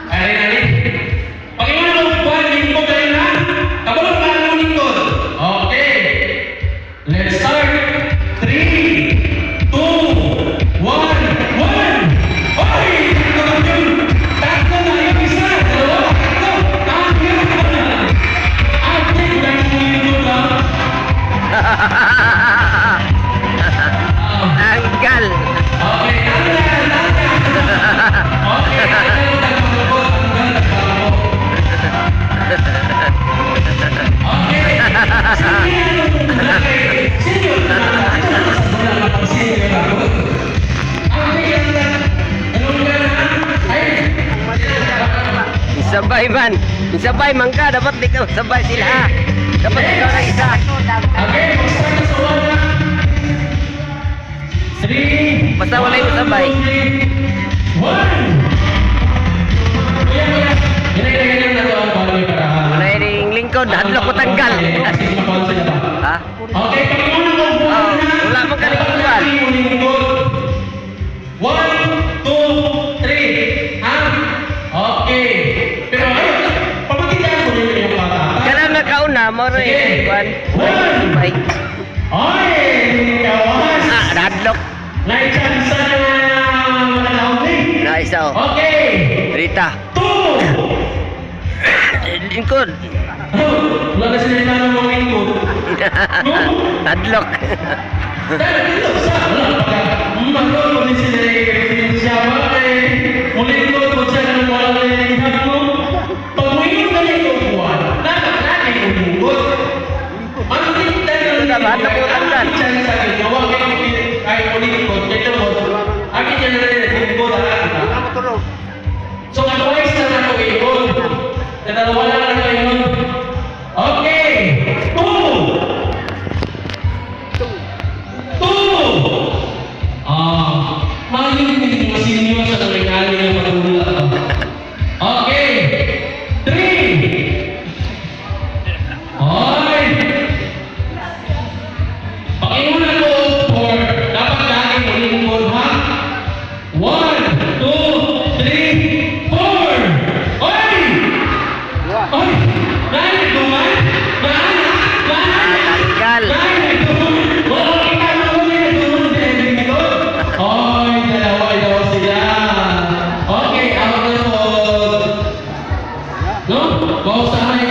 Ari-ari. Pag-iwan mo, buwan, lingkod kayo na. Kabulong ka ng lingkod. Okay. Let's start. 3, 2, 1, 1. Oy! Tatlo na yung isa. Dalawa, tatlo. Ate, wala yung lingkod lang. Tanggal. Okay, tanggal. Okay, Sabay man. Sabay man ka. Dapat di ka sabay sila. Dapat ikaw na isa. okay, basta na sa wala. 3, Basta wala yung sabay. 1. Kuya, na to ang bagay para. Wala yung lingkod. Hadlok ko tanggal. Ha? Okay, pag-iwan mo. Wala mo ka nagkikibal. 1, 2, 3. Ha? Okay. Pero ayun, pamagitan mo rin yung bata. Kailan na kauna, moro yung sabay. Oy! Kawas! Hadlok. Naichansa na mananaw ni. Naisa o. Okay! Rita. 2! Lingkod. Wala na sila yung mga lingkod. Hadlok. Dahil dito sa wala pagka magod mo din sila yung siya eh. Muling ko po siya ng wala na yung hap mo. Pag mo yung ganito buwan, nakakakay mo lingkod. Ano din tayo ng Bata po tanggal. Siya sa akin, gawa kayo kahit mo lingkod, kaya mo, akin niya na rin lingkod ang akin. So otherwise na ako ngayon. Dalawa lang na ngayon. Okay! 2! 2! Mahilig masinyo sa nangyayari ng magulang. Okay! 3! Okay! Pakinunan ko 4. Dapat lagi mo lingkod, ha? 1, 2, 3, 4! Oy! Oy! Nine, duman! Tanggal. Oy, dalawa sila. Okay, ako na po. No? Bawas na kayo.